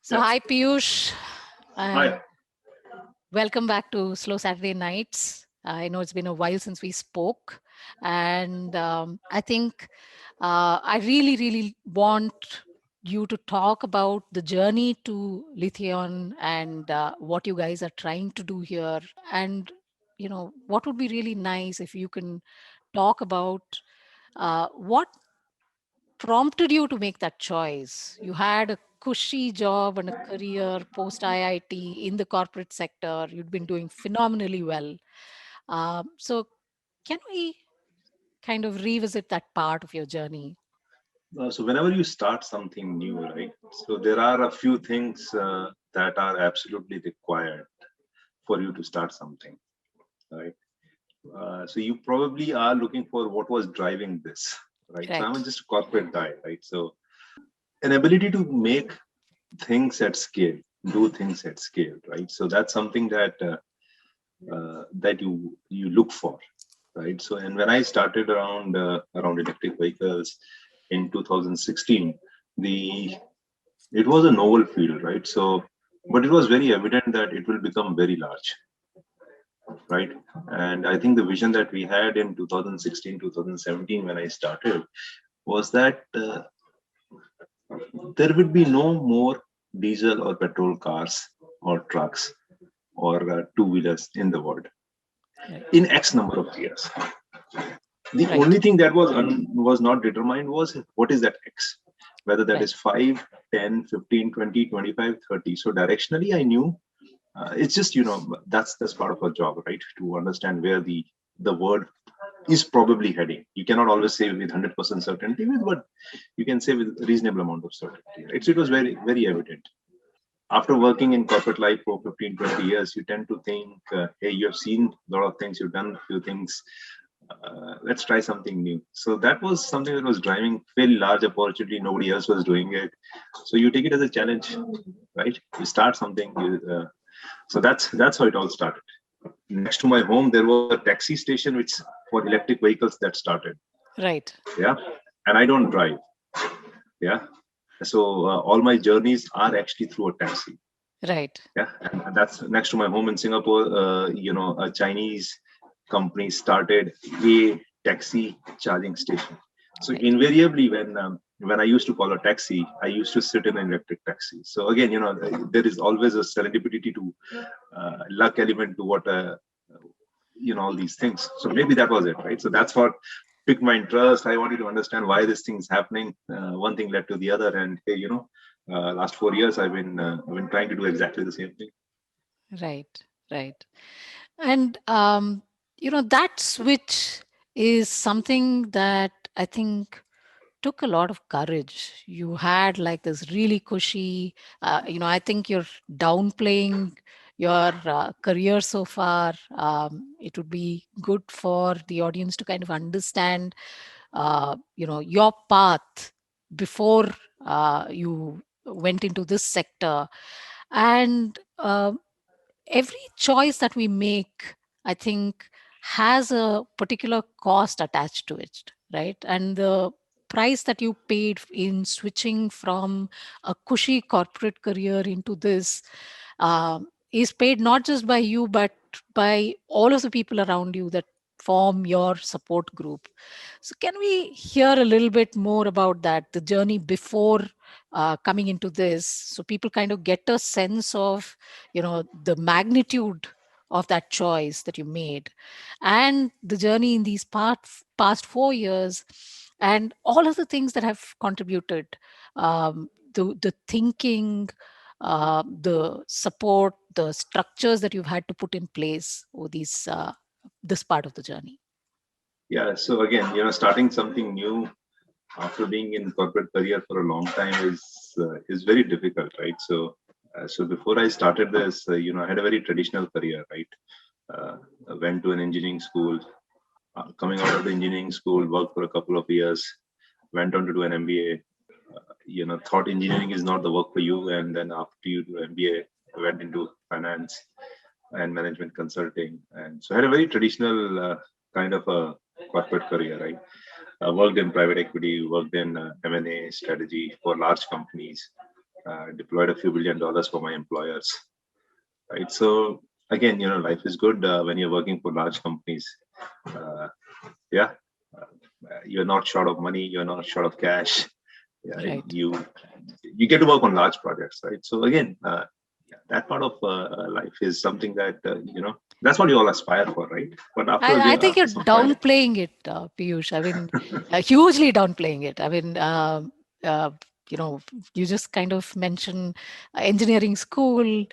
So, hi Piyush, and Hi. welcome back to Slow Saturday Nights. I know it's been a while since we spoke, and I think I really want you to talk about the journey to Lithion and what you guys are trying to do here. And, what would be really nice if you can talk about what prompted you to make that choice? You had a cushy job and a career post IIT in the corporate sector. You'd been doing phenomenally well. So, can we kind of revisit that part of your journey? So whenever you start something new, right? So there are a few things that are absolutely required for you to start something, right? So you probably are looking for what was driving this, right? So I'm Right, just a corporate guy, right? So an ability to make things at scale, do things at scale, right? So that's something that you look for, right? So and when I started around electric vehicles in 2016, the it was a novel field, right? So, but it was very evident that it will become very large, right? And I think the vision that we had in 2016, 2017 when I started was that there would be no more diesel or petrol cars or trucks or two-wheelers in the world right, in X number of years. The right, only thing that was not determined was what is that X, whether that right, is 5, 10, 15, 20, 25, 30. So directionally, I knew it's just that's part of our job, right? To understand where the world is probably heading. You cannot always say with 100% certainty, but you can say with reasonable amount of certainty. Right? So it was very evident. After working in corporate life for 15, 20 years, you tend to think, hey, you have seen a lot of things, you've done a few things, let's try something new. So that was something that was driving very large opportunity. Nobody else was doing it. So you take it as a challenge, right? You start something. So that's how it all started. Next to my home, there was a taxi station which for electric vehicles that started. right, Yeah, and I don't drive. Yeah, so all my journeys are actually through a taxi. right, Yeah, and that's next to my home in Singapore. A Chinese company started a taxi charging station. So right. invariably, when I used to call a taxi, I used to sit in an electric taxi. So again, there is always a serendipity to luck element to what all these things. So maybe that was it, right? So that's what piqued my interest. I wanted to understand why this thing is happening. One thing led to the other, and hey, last 4 years I've been trying to do exactly the same thing. Right, right. And that switch is something that I think took a lot of courage. You had like this really cushy, I think you're downplaying your career so far. It would be good for the audience to kind of understand, your path before you went into this sector. And every choice that we make, I think, has a particular cost attached to it, right? And the price that you paid in switching from a cushy corporate career into this is paid not just by you, but by all of the people around you that form your support group. So, can we hear a little bit more about that, the journey before coming into this, so people kind of get a sense of the magnitude of that choice that you made, and the journey in these past 4 years, and all of the things that have contributed, the thinking, the support, the structures that you've had to put in place over this part of the journey. Yeah. So again, starting something new after being in corporate career for a long time is very difficult, right? So before I started this, I had a very traditional career, right? I went to an engineering school. Coming out of the engineering school, worked for a couple of years, went on to do an MBA. Thought engineering is not the work for you, and then after you do MBA, went into finance and management consulting, and so I had a very traditional kind of a corporate career, right? Worked in private equity, worked in M&A strategy for large companies, deployed a few $1 billion for my employers, right? So again, life is good when you're working for large companies. Uh, yeah, you're not short of money, you're not short of cash. Yeah, Right. you get to work on large projects, right? So again, yeah, that part of life is something that that's what you all aspire for, right? But I think you're after some point, downplaying it, Piyush. I mean, hugely downplaying it. I mean, uh, you know, you just kind of mention engineering school.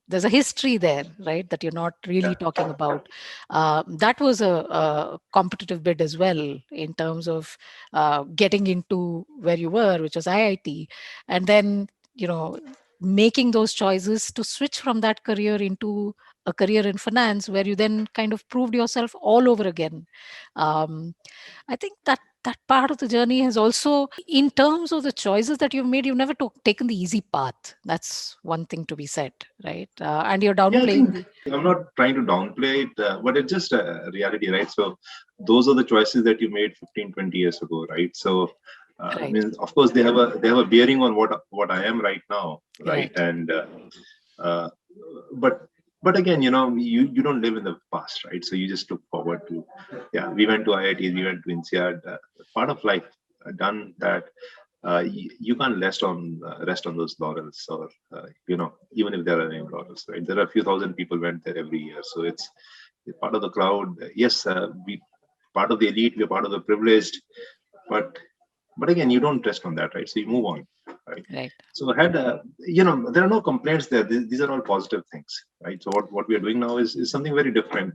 There's a history there, right? That you're not really yeah, talking about. That was a competitive bid as well in terms of getting into where you were, which was IIT, and then you know making those choices to switch from that career into a career in finance where you then kind of proved yourself all over again. um, I think that part of the journey has also, in terms of the choices that you've made, you've never taken the easy path. That's one thing to be said, right? And you're yeah. I downplaying think the I'm not trying to downplay it, but it's just a reality, right? So those are the choices that you made 15, 20 years ago, right? So I right, mean, of course, they have a bearing on what I am right now, right? right, And uh, but again, you don't live in the past, right? So you just look forward to, yeah, we went to IITs, we went to INSEAD, part of life, done that. You can't rest on those laurels, or even if there are any laurels, right? There are a few thousand people went there every year, so it's part of the crowd. Yes, we part of the elite, we're part of the privileged, but again, you don't rest on that, right? So you move on, right? right, So I had, there are no complaints there. These are all positive things, right? So what we are doing now is something very different.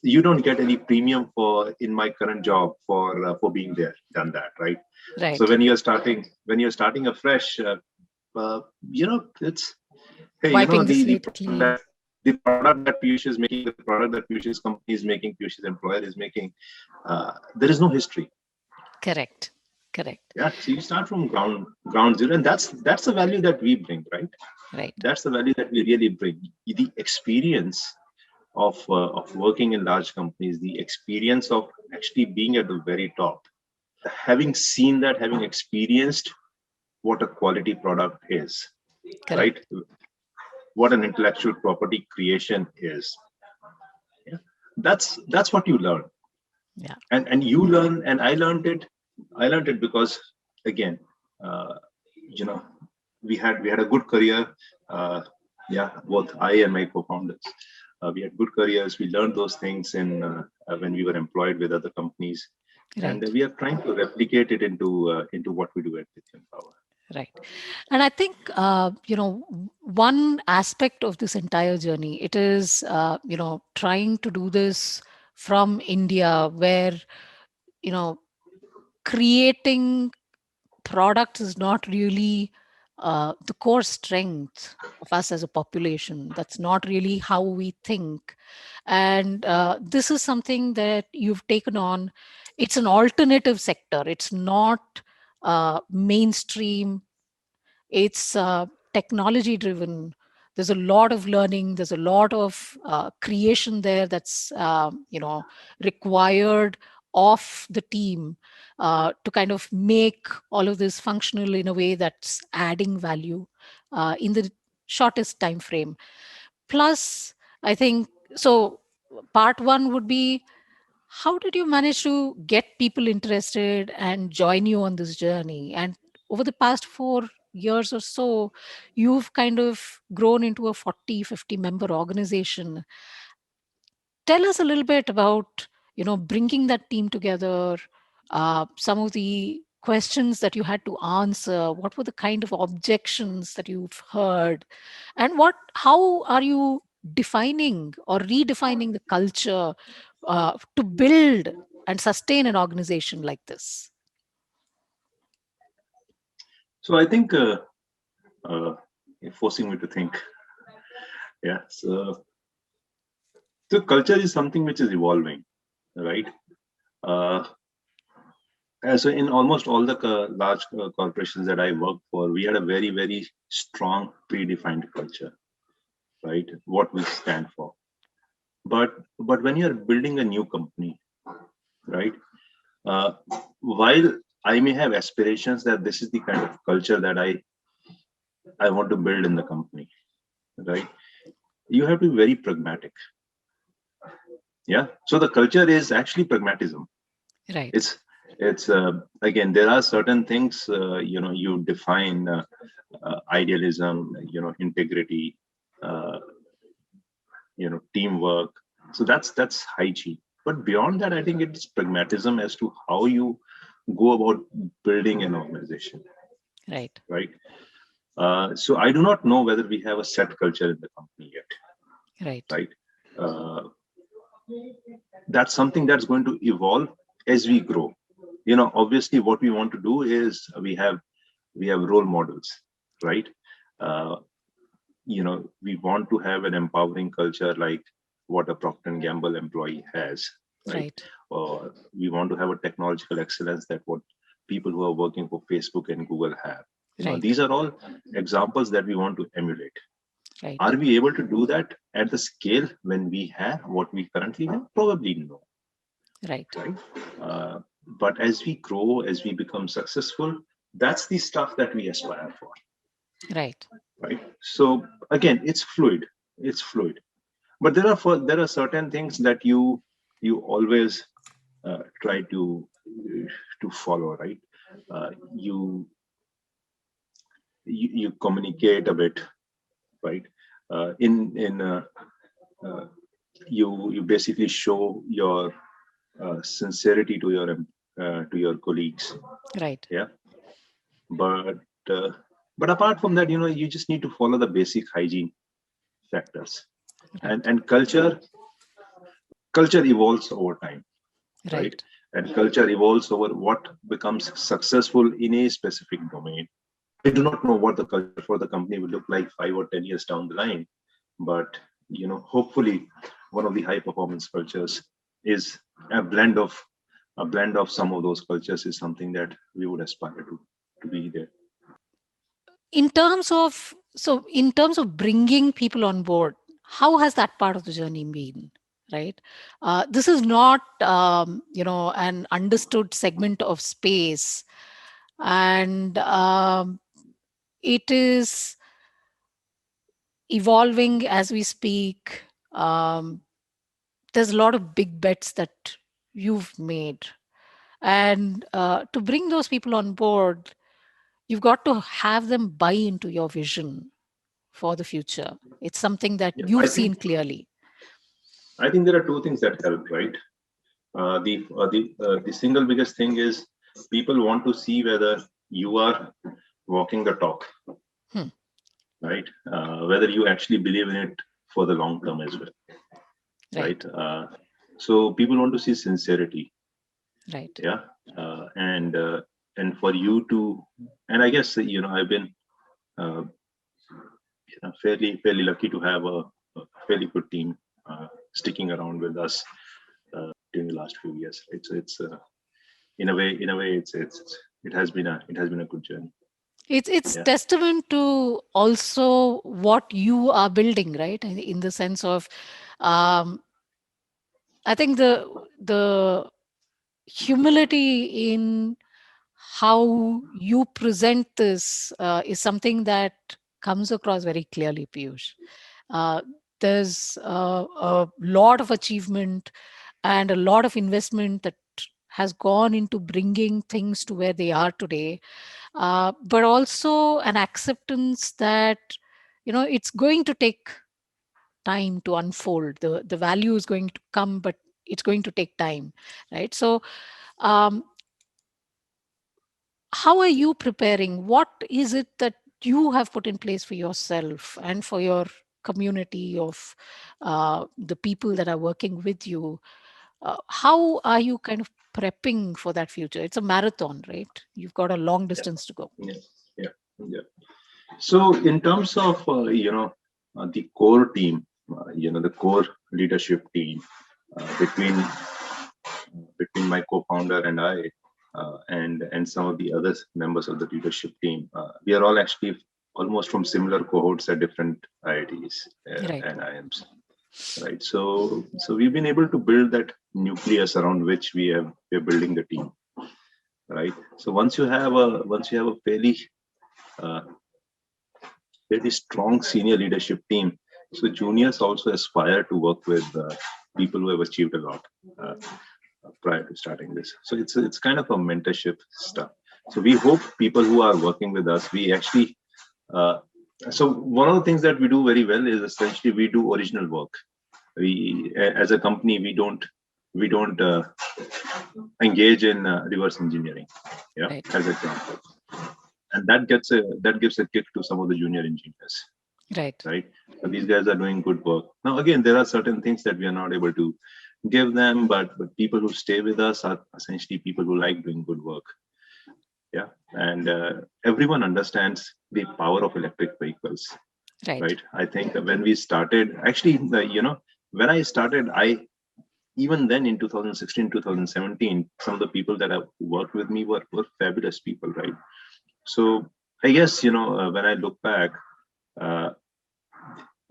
You don't get any premium in my current job for being there, done that, right? So right. when you're starting afresh, it's, hey, Wiping the the slate product clean. that Piyush is making, the product that Piyush's company is making, Piyush's employer is making, there is no history. Correct, correct, Yeah, so you start from ground zero, and that's the value that we bring, right? right, That's the value that we really bring. The experience of working in large companies, the experience of actually being at the very top, having seen that, having experienced what a quality product is, right? correct. What an intellectual property creation is. Yeah, that's what you learn, Yeah, and you learn, and I learned it because, again, uh, you know we had a good career. uh, yeah, both I and my co-founders, we had good careers. We learned those things when we were employed with other companies, and right. we are trying to replicate it into what we do at Lithion Power. Right. And I think, one aspect of this entire journey, it is, trying to do this from India, where, you know, creating products is not really the core strength of us as a population. That's not really how we think. And this is something that you've taken on. It's an alternative sector, it's not mainstream, it's technology driven. There's a lot of learning, there's a lot of creation there that's required of the team to kind of make all of this functional in a way that's adding value in the shortest time frame. Plus, I think, so part one would be, how did you manage to get people interested and join you on this journey? And over the past 4 years or so, you've kind of grown into a 40-50 member organization. Tell us a little bit about bringing that team together, some of the questions that you had to answer, what were the kind of objections that you've heard, and how are you defining or redefining the culture to build and sustain an organization like this? So I think, uh, you're forcing me to think. Yeah, so culture is something which is evolving, right? uh, so in almost all the large corporations that I worked for, we had a very, very strong predefined culture, right? What we stand for. But when you're building a new company, right? Uh, while I may have aspirations that this is the kind of culture that I want to build in the company, right? You have to be very pragmatic. Yeah. So the culture is actually pragmatism. Right. It's again, there are certain things, you define idealism, integrity, uh, teamwork. So that's hygiene. But beyond that, I think it's pragmatism as to how you go about building an organization, Right. right? So I do not know whether we have a set culture in the company yet, Right. right? Uh, that's something that's going to evolve as we grow. Obviously, what we want to do is we have role models, right? Uh, we want to have an empowering culture like what a Procter and Gamble employee has, right? Right. Or we want to have a technological excellence that what people who are working for Facebook and Google have. Right. These are all examples that we want to emulate. Right. Are we able to do that at the scale when we have what we currently have? Probably no, Right. right? Uh, but as we grow, as we become successful, that's the stuff that we aspire for, Right. right? So again, it's fluid. It's fluid. But there are certain things that you always try to follow, right? You communicate a bit, right? In you basically show your sincerity to your colleagues, Right. yeah. But uh, but apart from that, you just need to follow the basic hygiene factors, and Right. and culture evolves over time, right? Right. And culture evolves over what becomes successful in a specific domain. I do not know what the culture for the company will look like 5 or 10 years down the line, but hopefully, one of the high performance cultures is a blend of some of those cultures is something that we would aspire to be there. In terms of bringing people on board, how has that part of the journey been? Right. This is not an understood segment of space, and it is evolving as we speak. There's a lot of big bets that you've made, and to bring those people on board, you've got to have them buy into your vision for the future. It's something that Yeah, you've seen clearly. I think there are two things that help, right? The single biggest thing is people want to see whether you are walking the talk, Hmm. right? Whether you actually believe in it for the long term as well, right? Right. So people want to see sincerity, Right. yeah. And for you to, and I guess I've been uh, fairly lucky to have a fairly good team sticking around with us during the last few years. It's in a way it has been a good journey. It's Yeah. testament to also what you are building, right? In the sense of, um, I think the humility in how you present this is something that comes across very clearly, Piyush. Uh, there's a lot of achievement and a lot of investment that has gone into bringing things to where they are today, but also an acceptance that it's going to take time to unfold. The value is going to come, but it's going to take time, right? So um, how are you preparing? What is it that you have put in place for yourself and for your community of the people that are working with you? How are you kind of prepping for that future? It's a marathon, right? You've got a long Yeah. distance to go. Yeah. Yeah. Yeah. So in terms of the core team, the core leadership team between my co-founder and I, and some of the other members of the leadership team, we are all actually almost from similar cohorts at different IITs Right. and IIMs, right? So we've been able to build that nucleus around which we're building the team, right? So once you have a uh, fairly strong senior leadership team, so juniors also aspire to work with people who have achieved a lot uh, prior to starting this. So it's kind of a mentorship stuff. So we hope people who are working with us, we actually uh, so one of the things that we do very well is essentially we do original work. As a company, we don't engage in reverse engineering, yeah, Right. as example, and that gives a kick to some of the junior engineers, Right. right? So these guys are doing good work. Now again, there are certain things that we are not able to give them, but people who stay with us are essentially people who like doing good work, yeah. And everyone understands the power of electric vehicles, Right. right? I think when we started, actually, when I started, I even then in 2016, 2017, some of the people that have worked with me were fabulous people, right? So I guess, when I look back, uh,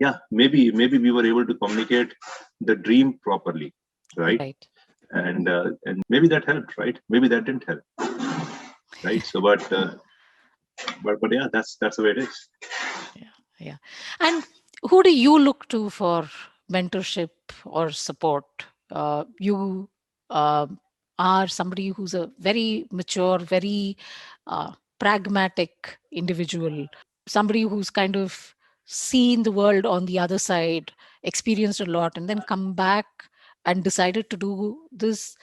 yeah, maybe we were able to communicate the dream properly, right? Right. And maybe that helped, right? Maybe that didn't help, right? So, but yeah, that's the way it is. Yeah. Yeah. And who do you look to for mentorship or support? You um are somebody who's a very mature, very uh, pragmatic individual, somebody who's kind of seen the world on the other side, experienced a lot, and then come back and decided to do this.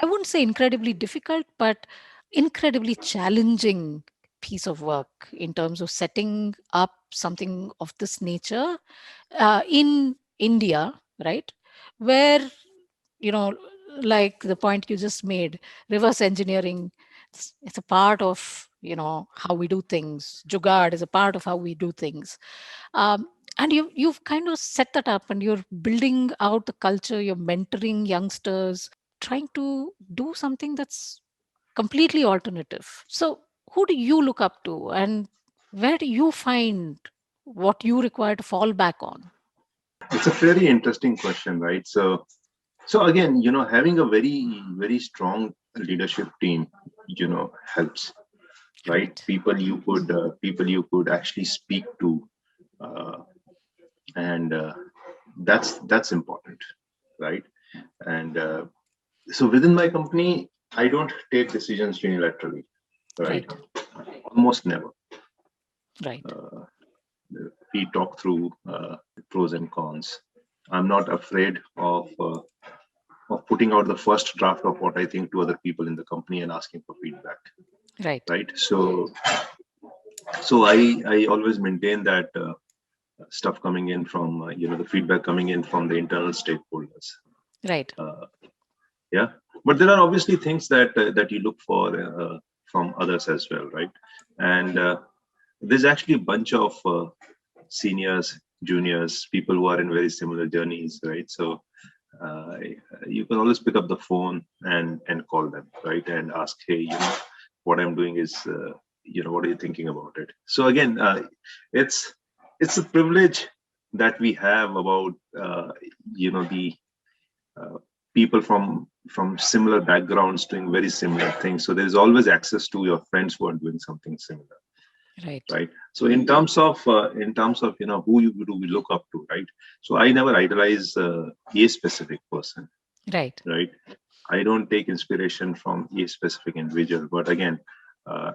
I wouldn't say incredibly difficult, but incredibly challenging piece of work in terms of setting up something of this nature in India, right? Where, you know, like the point you just made, reverse engineering, it's a part of, how we do things. Jugaad is a part of how we do things. And you've kind of set that up and you're building out the culture, you're mentoring youngsters, trying to do something that's completely alternative. So, who do you look up to, and where do you find what you require to fall back on? It's a very interesting question, right? So again, having a very strong leadership team, helps, right? Right, People you could actually speak to, uh, and that's important, right? And so within my company, I don't take decisions unilaterally, right? right, Almost never. right, Uh, we talk through pros and cons. I'm not afraid of putting out the first draft of what I think to other people in the company and asking for feedback, right, right? So I always maintain that stuff coming in from the feedback coming in from the internal stakeholders. right, Uh, yeah, but there are obviously things that you look for from others as well, right? And there's actually a bunch of seniors, juniors, people who are in very similar journeys, right? So uh, you can always pick up the phone and call them, right, and ask, hey, what I'm doing is, what are you thinking about it? So again, it's it's a privilege that we have about the uh, people from similar backgrounds doing very similar things. So there's always access to your friends who are doing something similar, right, right? So in terms of who you do we look up to, right? So I never idolize a specific person, right, right? I don't take inspiration from a specific individual, but again, uh,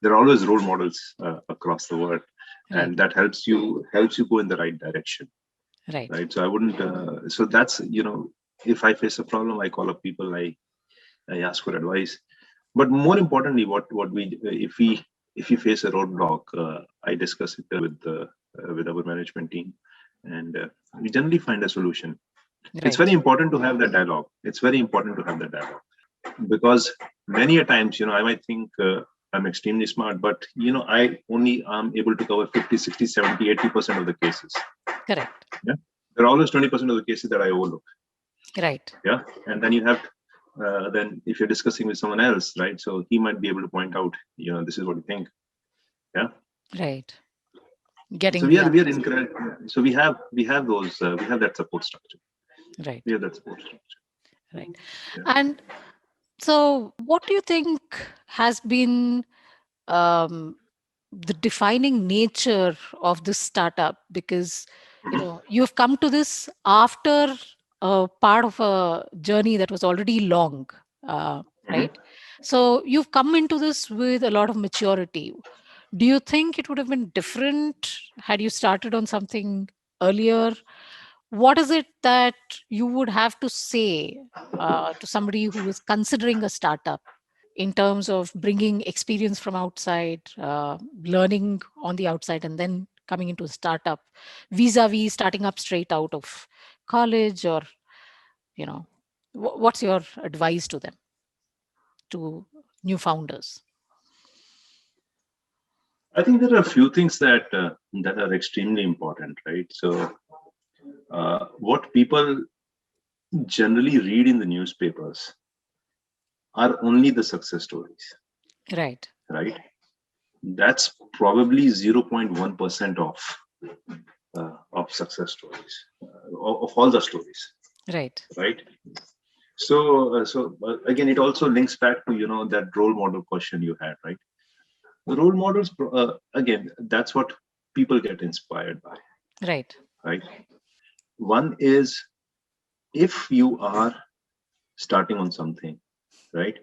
there are always role models across the world, and right, that helps you go in the right direction, right, right? So I wouldn't. So that's if I face a problem, I call up people. I ask for advice. But more importantly, what we if we face a roadblock, I discuss it with our management team, and we generally find a solution. It's very right, important to have that dialogue. It's very important to have that dialogue, because many a times, I might think I'm extremely smart, but I only am able to cover 50, 60, 70, 80% of the cases. correct, Yeah, there are always 20% of the cases that I overlook. right, Yeah, and then you have then if you're discussing with someone else, right, so he might be able to point out, this is what you think. Yeah, right. so Getting we the are we are answers. incredible. So we have those we have that support structure. Right, We have that support structure. right. Yeah. And So, what do you think has been um, the defining nature of this startup? Because you've come to this after a part of a journey that was already long, uh, right? Mhm. So you've come into this with a lot of maturity. Do you think it would have been different had you started on something earlier? What is it that you would have to say to somebody who is considering a startup in terms of bringing experience from outside, learning on the outside, and then coming into a startup, vis-a-vis starting up straight out of college? Or what's your advice to them, to new founders? I think there are a few things that are extremely important, right? So, what people generally read in the newspapers are only the success stories, Right. right? That's probably 0.1% of success stories, of all the stories, Right. right? So again, it also links back to that role model question you had, right? The role models, again, that's what people get inspired by, Right. right? One is, if you are starting on something, right?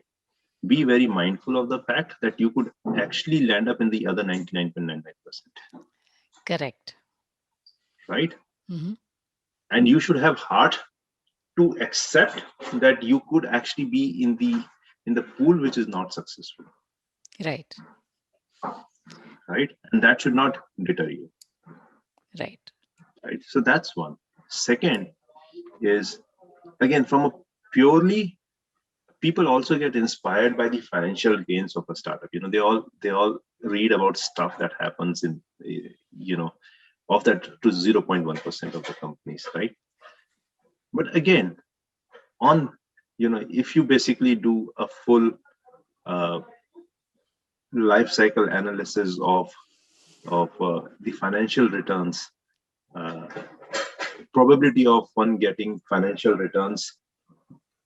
Be very mindful of the fact that you could actually land up in the other 99.99%, Correct. right? Hmm. And you should have heart to accept that you could actually be in the pool which is not successful, Right. right? And that should not deter you, Right. right? So that's one. Second is, again, from a purely, people also get inspired by the financial gains of a startup. They all read about stuff that happens in, you know of that to 0.1% of the companies, right? But again, on if you basically do a full uh, life cycle analysis of the financial returns, uh, probability of one getting financial returns,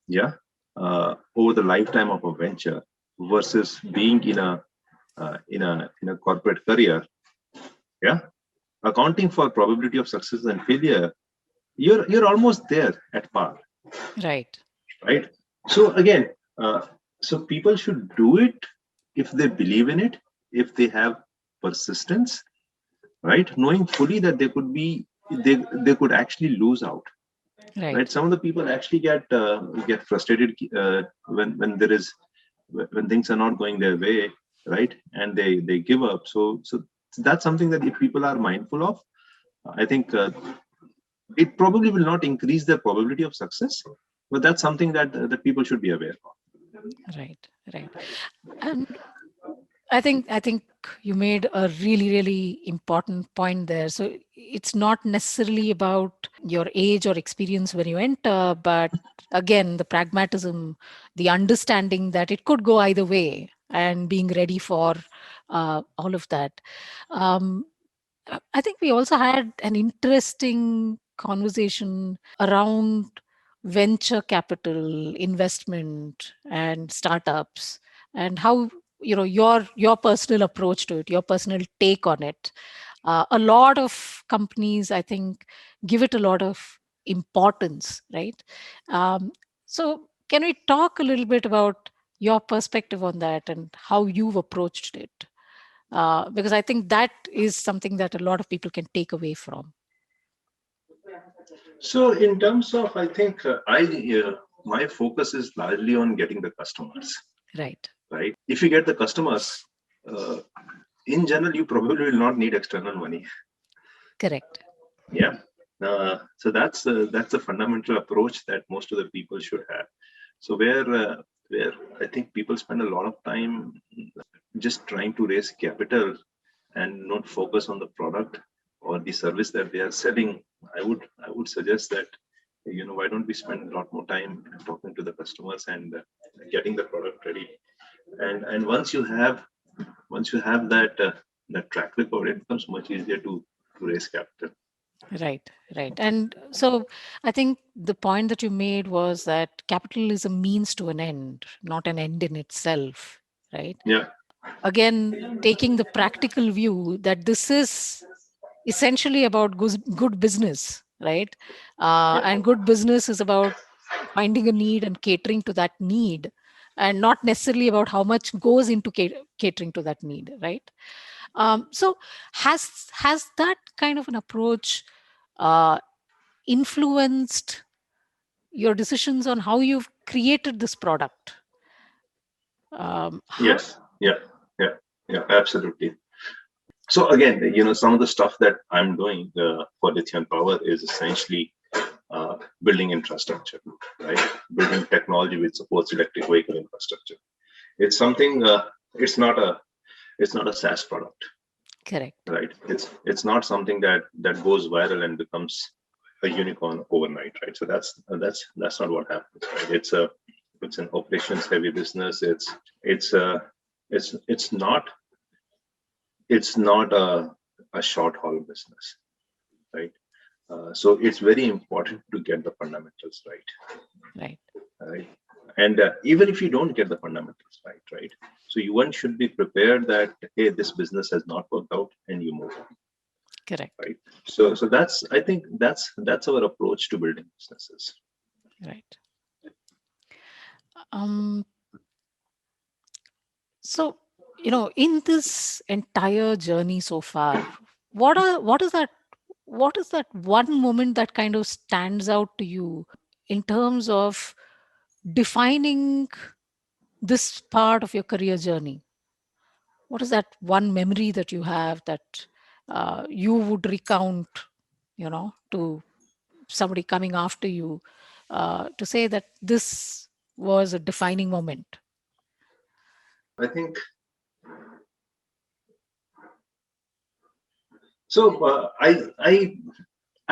yeah, over the lifetime of a venture versus being in a corporate career, yeah, accounting for probability of success and failure, you're almost there at par, Right. right? So again, uh, so people should do it if they believe in it, if they have persistence, right? Knowing fully that they could actually lose out, right? Right. Some of the people actually get frustrated when there is when things are not going their way, right? And they give up. So that's something that if people are mindful of, I think it probably will not increase their probability of success, but that's something that people should be aware of. Right. Right. And I think you made a really, really important point there. So it's not necessarily about your age or experience when you enter, but again, the pragmatism, the understanding that it could go either way, and being ready for all of that. Um, I think we also had an interesting conversation around venture capital investment and startups, and how your personal approach to it, your personal take on it. A lot of companies, I think, give it a lot of importance, right? So can we talk a little bit about your perspective on that and how you've approached it? Because I think that is something that a lot of people can take away from. So in terms of, I think my focus is largely on getting the customers, Right. right? If you get the customers, uh, in general, you probably will not need external money. Correct. Yeah. So that's a fundamental approach that most of the people should have. So where I think people spend a lot of time just trying to raise capital and not focus on the product or the service that they are selling, I would suggest that, why don't we spend a lot more time talking to the customers and getting the product ready. And once you have that track record, it becomes much easier to raise capital. Right, right. And so I think the point that you made was that capital is a means to an end, not an end in itself, right? Yeah. Again, taking the practical view that this is essentially about good business, right? Yeah. And good business is about finding a need and catering to that need, and not necessarily about how much goes into catering to that need, right? So has that kind of an approach uh, influenced your decisions on how you've created this product? How? Yes. Yeah. Yeah. Yeah. Absolutely. So again, some of the stuff that I'm doing for Lithion Power is essentially building infrastructure, right? Building technology which supports electric vehicle infrastructure. It's something. It's not a SaaS product, Correct. right? It's not something that goes viral and becomes a unicorn overnight, right? So that's not what happens, right? It's an operations heavy business. It's a it's not a short haul business, right? So it's very important to get the fundamentals Right. right? And even if you don't get the fundamentals right? So you one should be prepared that hey, this business has not worked out, and you move on, Correct. right? So that's I think that's our approach to building businesses. Right. Um, so, in this entire journey so far, what is that one moment that kind of stands out to you in terms of defining this part of your career journey? What is that one memory that you have that you would recount, to somebody coming after you, to say that this was a defining moment? I think so. I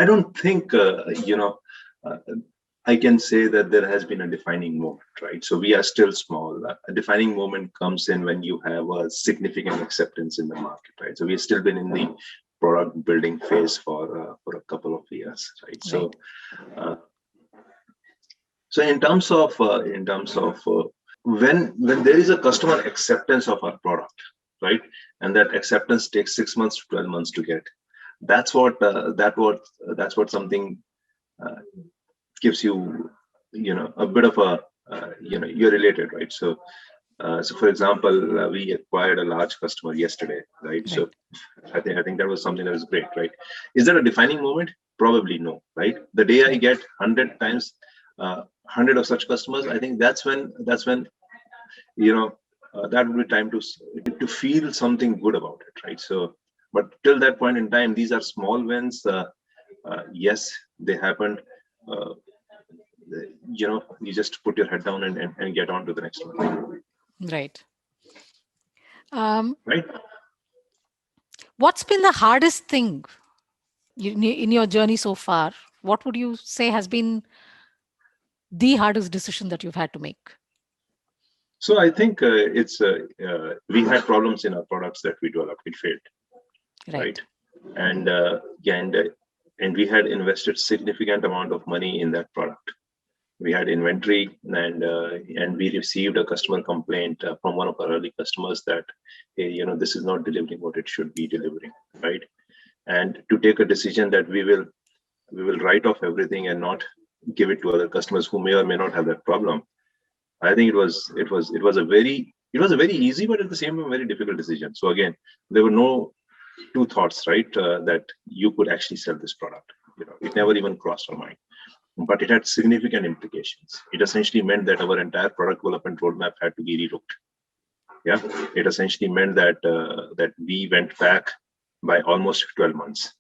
don't think uh, I can say that there has been a defining moment, right? So we are still small. A defining moment comes in when you have a significant acceptance in the market, right? So we've still been in the product building phase for a couple of years, right? Right. Uh, so in terms of when there is a customer acceptance of our product, right, and that acceptance takes 6 months to 12 months to get, that's what something uh, gives you a bit of a you're related, right? So for example, we acquired a large customer yesterday, right? So Right. I think that was something that was great, right? Is that a defining moment? Probably no, right? The day I Right. get 100 times, 100 of such customers, I think that's when you know that would be time to feel something good about it, right? So, but till that point in time, these are small wins. Yes, they happened. Uh, you just put your head down and get on to the next one, Right. Um, right? what's been the hardest thing in your journey so far? What would you say has been the hardest decision that you've had to make? So I think it's we had problems in our products that we developed. It failed, right? Right. And and we had invested significant amount of money in that product. We had inventory, and we received a customer complaint from one of our early customers that hey, this is not delivering what it should be delivering, right? And to take a decision that we will write off everything and not give it to other customers who may or may not have that problem. I think it was a very easy but at the same time very difficult decision. So again, there were no two thoughts, right? That you could actually sell this product. It never even crossed our mind. But it had significant implications. It essentially meant that our entire product development roadmap had to be relooked. Yeah, it essentially meant that we went back by almost 12 months,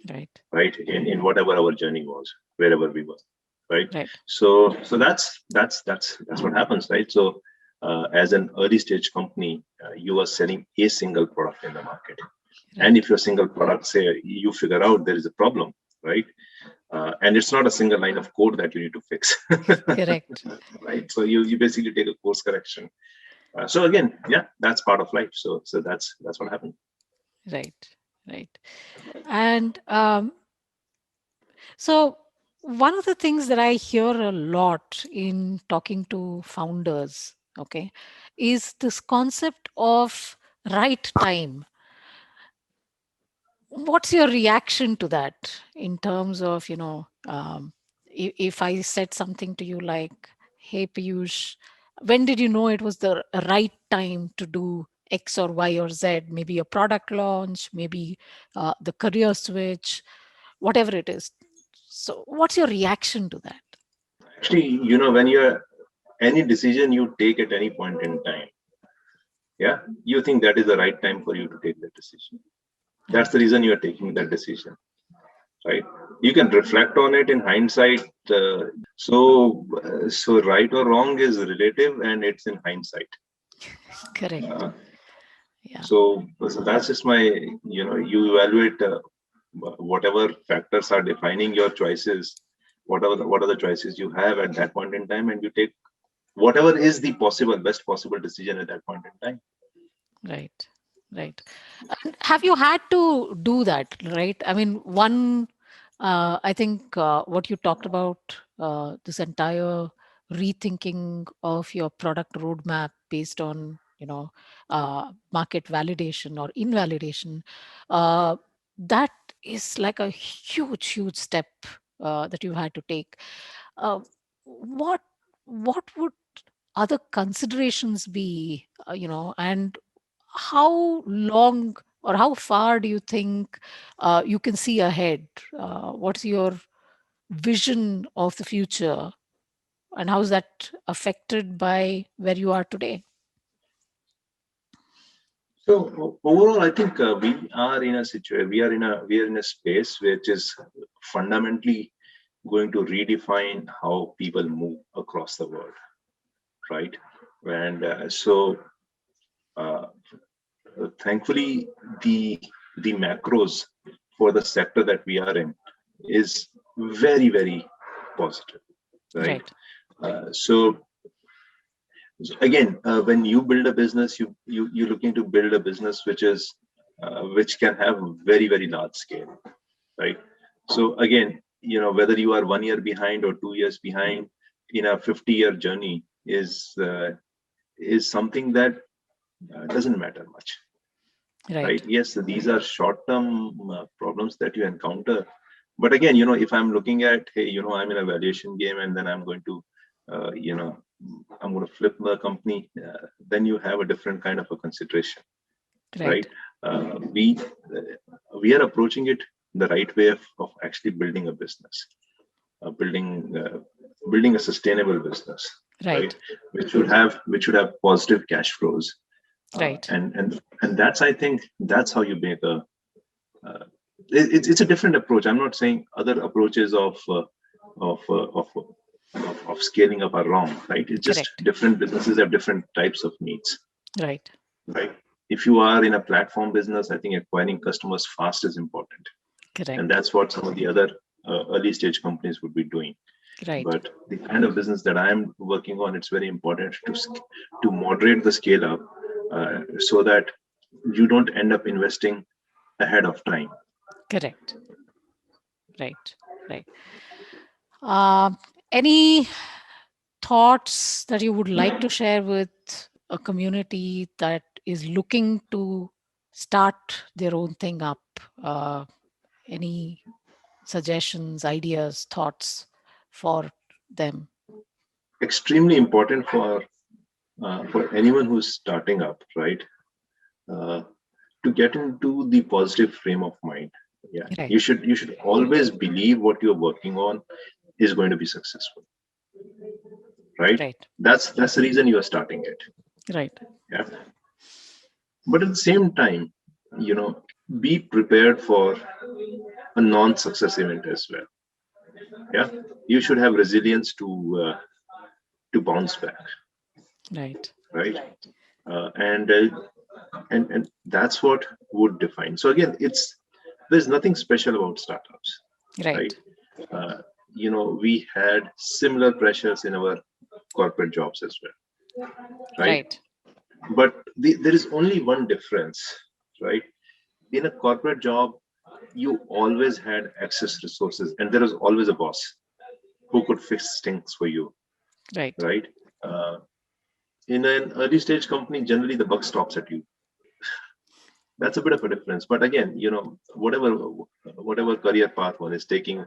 Right. right? In whatever our journey was, wherever we were, right? Right. So that's what happens, right? So as an early stage company, you are selling a single product in the market, and Right. if your single product, say you figure out there is a problem, right? And it's not a single line of code that you need to fix, Correct. right? So you basically take a course correction. So again, yeah, that's part of life. So that's what happened. Right. Right. And So, one of the things that I hear a lot in talking to founders, okay, is this concept of right time. What's your reaction to that in terms of, if I said something to you like, hey, Piyush, when did you know it was the right time to do X or Y or Z? Maybe a product launch, maybe the career switch, whatever it is. So, what's your reaction to that? Actually, when you're any decision you take at any point in time, yeah, you think that is the right time for you to take that decision. That's the Right. reason you are taking that decision, right? You can reflect on it in hindsight. So right or wrong is relative, and it's in hindsight. Correct. Uh, Yeah. so that's just my, you evaluate whatever factors are defining your choices, what are the choices you have at that point in time, and you take whatever is the possible best possible decision at that point in time. Right. Right. And have you had to do that, right? I mean, I think what you talked about, this entire rethinking of your product roadmap based on, market validation or invalidation, uh, that is like a huge, huge step that you had to take. Uh, what what would other considerations be, and how long or how far do you think you can see ahead? What's your vision of the future, and how is that affected by where you are today? So overall, I think we are in a situation, we are in a space which is fundamentally going to redefine how people move across the world, right? And uh, thankfully, the macros for the sector that we are in is very, very positive, right? Right. So again, when you build a business, you're looking to build a business which can have very, very large scale, right? So again, whether you are 1 year behind or 2 years behind in a 50-year journey is something that doesn't matter much, Right. right? Yes, these are short-term problems that you encounter, but again, if I'm looking at, hey, I'm in a valuation game, and then uh, you know, I'm going to flip the company, then you have a different kind of a consideration, Right. right? We are approaching it the right way of actually building a business, building a sustainable business, right? Right. Which should have positive cash flows, Right. and that's, I think, that's how you make uh, it's a different approach. I'm not saying other approaches of uh, of of scaling up are wrong, right? It's just Correct. different businesses have different types of needs, Right. right? If you are in a platform business, I think acquiring customers fast is important, and Correct. that's what some of the other early stage companies would be doing. Right. But the kind of business that I'm working on, it's very important to moderate the scale up, so that you don't end up investing ahead of time. Correct. Right. Right. uh, any thoughts that you would like to share with a community that is looking to start their own thing up? Any suggestions, ideas, thoughts for them? Extremely important for anyone who's starting up, right? Uh, to get into the positive frame of mind. Yeah, Right. you should always believe what you're working on is going to be successful, right? Right. That's the reason you are starting it. Right. Yeah, but at the same time, you know, be prepared for a non-success event as well. Yeah, you should have resilience to bounce back, Right. right? And that's what would define. So again, there's nothing special about startups, right? Right. uh, we had similar pressures in our corporate jobs as well, right? Right. But there is only one difference, right? In a corporate job, you always had access resources, and there was always a boss who could fix things for you, Right. right? Uh, in an early stage company, generally the buck stops at you. That's a bit of a difference. But again, whatever career path one is taking,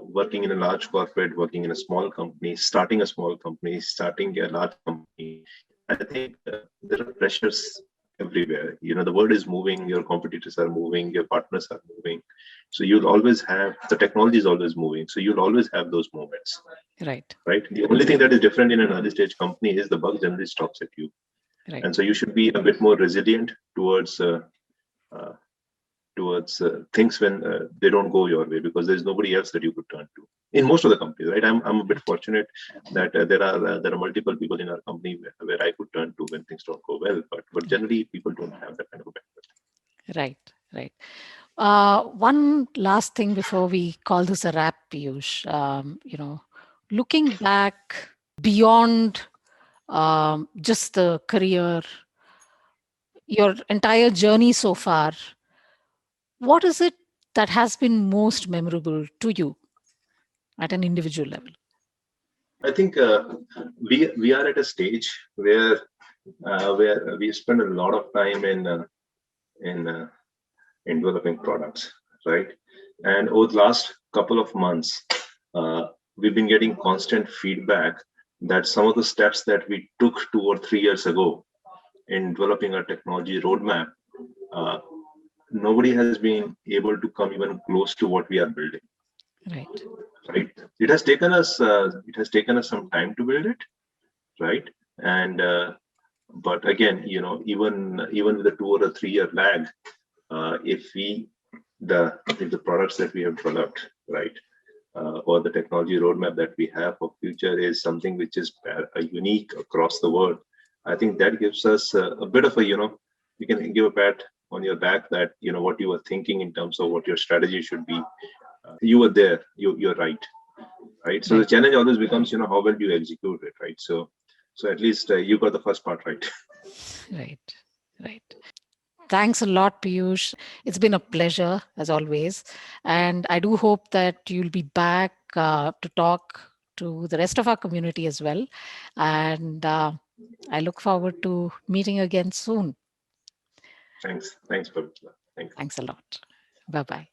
working in a large corporate, working in a small company, starting a small company, starting a large company, I think there are pressures everywhere. The world is moving, your competitors are moving, your partners are moving. So you'll always have, the technology is always moving. So you'll always have those moments, Right. right? The only thing that is different in an early stage company is the bug generally stops at you. And Right. so you should be a bit more resilient uh, towards things when they don't go your way, because there's nobody else that you could turn to in most of the companies, right? I'm a bit Right. fortunate that there are multiple people in our company where I could turn to when things don't go well, but Right. generally people don't have that kind of a bandwidth. Right. Right. One last thing before we call this a wrap, Piyush. Looking back beyond just the career, your entire journey so far, what is it that has been most memorable to you at an individual level? I think we are at a stage where we spend a lot of time in in developing products, right? And over the last couple of months, uh, we've been getting constant feedback that some of the steps that we took 2 or 3 years ago in developing our technology roadmap, uh, nobody has been able to come even close to what we are building. Right. Right? It has taken us some time to build it, right? And but again, even with a 2 or 3 year lag, if the products that we have developed, right, or the technology roadmap that we have for future is something which is unique across the world, I think that gives us a bit of a, you can give a pat on your back that what you were thinking in terms of what your strategy should be. You were there. You're right, right. So the Right. challenge always becomes, how well do you execute it, right? So at least you got the first part right. Right. Right. Thanks a lot, Piyush. It's been a pleasure as always. And I do hope that you'll be back to talk to the rest of our community as well. And I look forward to meeting again soon. Thanks, Pavitra. Thanks. Thanks a lot. Bye bye.